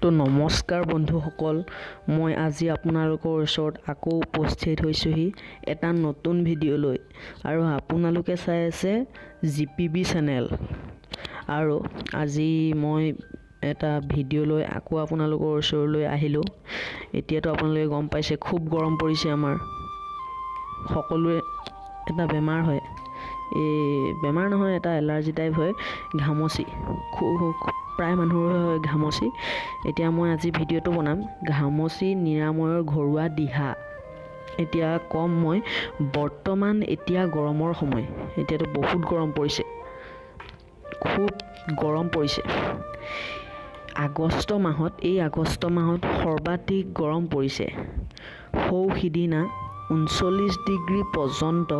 তো নমস্কাৰ বন্ধুসকল, মই আজি আপোনালোকৰ ওচৰত আকৌ উপস্থিত হৈছোহি এটা নতুন ভিডিঅ' লৈ। আৰু আপোনালোকে চাই আছে GPB চেনেল। আৰু আজি মই এটা ভিডিঅ' লৈ আকৌ আপোনালোকৰ ওচৰলৈ আহিলোঁ। এতিয়াতো আপোনালোকে গম পাইছে খুব গৰম পৰিছে। আমাৰ সকলোৰে এটা বেমাৰ হয়, এই বেমাৰ নহয়, এটা এলাৰ্জি টাইপ হয়, ঘামচি। প্ৰায় মানুহৰ হয় ঘামচি। এতিয়া মই আজি ভিডিঅ'টো বনাম ঘামচি নিৰাময়ৰ ঘৰুৱা দিহা। এতিয়া ক'ম মই বৰ্তমান এতিয়া গৰমৰ সময়, এতিয়াতো বহুত গৰম পৰিছে, খুব গৰম পৰিছে। আগষ্ট মাহত সৰ্বাধিক গৰম পৰিছে। সিদিনা 39 ডিগ্ৰী পৰ্যন্ত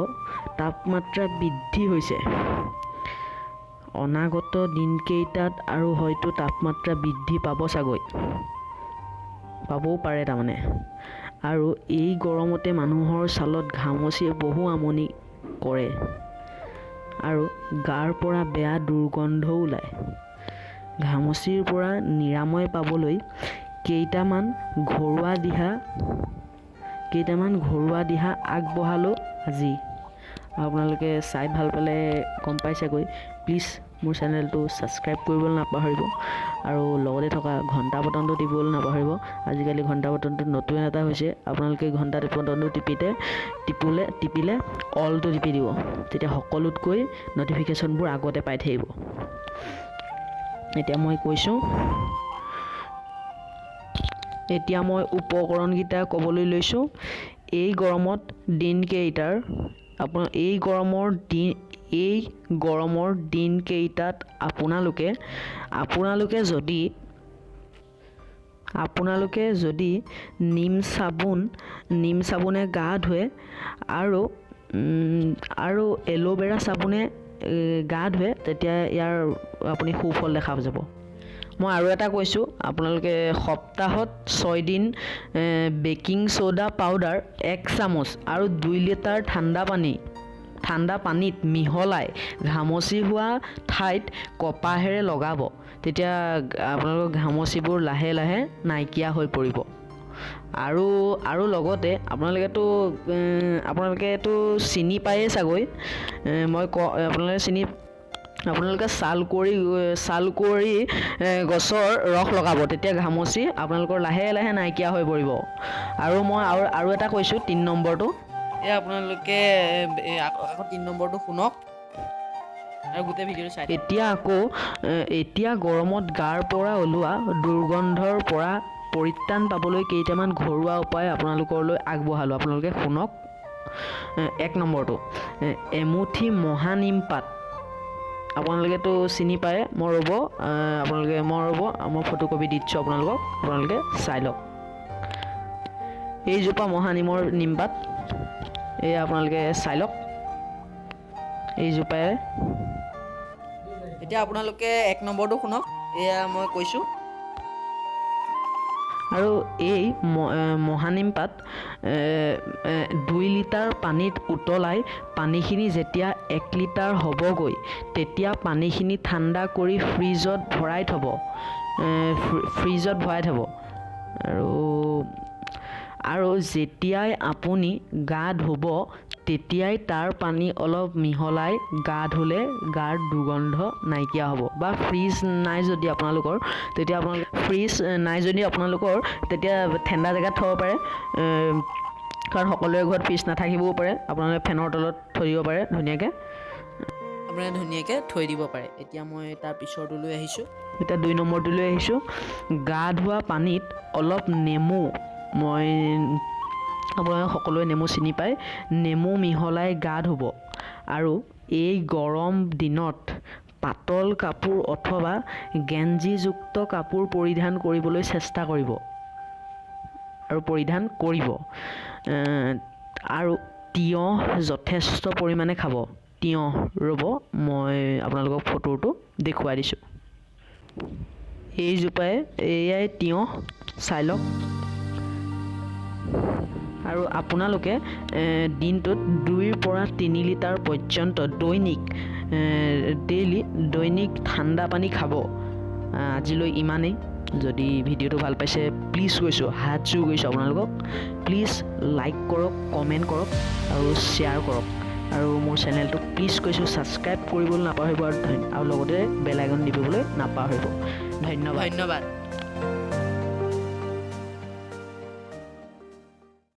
তাপমাত্ৰা বৃদ্ধি হৈছে। অনাগত দিনকেইটাত আৰু হয়তো তাপমাত্ৰা বৃদ্ধি পাবও পাৰে তাৰমানে। আৰু এই গৰমতে মানুহৰ ছালত ঘামচিয়ে বহু আমনি কৰে আৰু গাৰ পৰা বেয়া দুৰ্গন্ধও ওলায়। ঘামচিৰ পৰা নিৰাময় পাবলৈ কেইটামান ঘৰুৱা দিহা আগবঢ়ালোঁ আজি। আপোনালোকে চাই ভাল পালে গম পাইছেগৈ। প্লিজ মোৰ চেনেলটো ছাবস্ক্ৰাইব কৰিবলৈ নাপাহৰিব আৰু লগতে থকা ঘণ্টা বটনটো টিপিবলৈ নাপাহৰিব। আজিকালি ঘণ্টা বটনটো নতুন এটা হৈছে, আপোনালোকে ঘণ্টা বটনটো টিপিলে অলটো টিপি দিব, তেতিয়া সকলোতকৈ ন'টিফিকেশ্যনবোৰ আগতে পাই থাকিব। এতিয়া মই উপকৰণকেইটা ক'বলৈ লৈছোঁ। এই গৰমৰ দিনকেইটাত আপোনালোকে যদি নিম চাবোনে গা ধুৱে আৰু এল'ভেৰা চাবোনে গা ধুৱে, তেতিয়া ইয়াৰ আপুনি সুফল দেখা যাব। মই আৰু এটা কৈছোঁ, আপোনালোকে সপ্তাহত 6 দিন বেকিং ছ'ডা পাউডাৰ 1 চামুচ আৰু 2 লিটাৰ ঠাণ্ডা পানীত মিহলাই ঘামচি হোৱা ঠাইত কপাহেৰে লগাব। তেতিয়া আপোনালোকৰ ঘামচিবোৰ লাহে লাহে নাইকিয়া হৈ পৰিব। আৰু লগতে আপোনালোকেতো চিনি পায়েই চাগৈ। আপোনালোকে ছাল কোঁৱৰী গছৰ ৰস লগাব, তেতিয়া ঘামচি আপোনালোকৰ লাহে লাহে নাইকিয়া হৈ পৰিব। আৰু মই আৰু এটা কৈছোঁ, 3 নম্বৰটো। আপোনালোকে আকৌ 3 নম্বৰটো শুনক আৰু গোটেই ভিডিঅ'টো চাই। এতিয়া গৰমত গাৰ পৰা ওলোৱা দুৰ্গন্ধৰ পৰা পৰিত্ৰাণ পাবলৈ কেইটামান ঘৰুৱা উপায় আপোনালোকলৈ আগবঢ়ালোঁ। আপোনালোকে শুনক। 1 নম্বৰটো, এমুঠি মহানিম পাত। আপোনালোকেতো চিনি পায়। মই ফটোকপি দি দিছোঁ আপোনালোকে চাই লওক। এইজোপা মহানিমৰ নিমপাত, এয়া আপোনালোকে চাই লওক এইজোপাই। এতিয়া আপোনালোকে 1 নম্বৰটো শুনক, এয়া মই কৈছোঁ। আৰু এই মহানিম পাত 2 লিটাৰ পানীত উতলাই পানীখিনি যেতিয়া 1 লিটাৰ হ'বগৈ, তেতিয়া পানীখিনি ঠাণ্ডা কৰি ফ্ৰিজত ভৰাই থ'ব। আৰু যেতিয়াই আপুনি গা ধুব, তেতিয়াই তাৰ পানী অলপ মিহলাই গা ধুলে গাৰ দুৰ্গন্ধ নাইকিয়া হ'ব। বা ফ্ৰিজ নাই যদি আপোনালোকৰ, তেতিয়া ঠাণ্ডা জেগাত থ'ব পাৰে, কাৰণ সকলোৰে ঘৰত ফ্ৰিজ নাথাকিবও পাৰে। আপোনালোকে ফেনৰ তলত থৈ দিব পাৰে, ধুনীয়াকৈ থৈ দিব পাৰে। এতিয়া মই তাৰ পিছৰটোলৈ আহিছোঁ। এতিয়া 2 নম্বৰটোলৈ আহিছোঁ। গা ধোৱা পানীত অলপ নেমু, আপোনালোকে সকলোৱে নেমু চিনি পায়, নেমু মিহলাই গা ধুব। আৰু এই গৰম দিনত পাতল কাপোৰ অথবা গেঞ্জিযুক্ত কাপোৰ পৰিধান কৰিবলৈ চেষ্টা কৰিব। আৰু তিয়ঁহ যথেষ্ট পৰিমাণে খাব। মই আপোনালোকক ফটোটো দেখুৱাই দিছোঁ। এয়াই তিয়ঁহ, চাই লওক। আৰু আপোনালোকে দিনটোত 2 পৰা 3 লিটাৰ পৰ্যন্ত দৈনিক ঠাণ্ডা পানী খাব। আজিলৈ ইমানেই। যদি ভিডিঅ'টো ভাল পাইছে প্লিজ কৈছোঁ হাত জোৰ কৰিছোঁ আপোনালোকক প্লিজ লাইক কৰক কমেণ্ট কৰক আৰু শ্বেয়াৰ কৰক আৰু মোৰ চেনেলটো প্লিজ কৈছোঁ ছাবস্ক্ৰাইব কৰিবলৈ নাপাহৰিব আৰু লগতে বেল আইকন টিপিবলৈ নাপাহৰিব ধন্যবাদ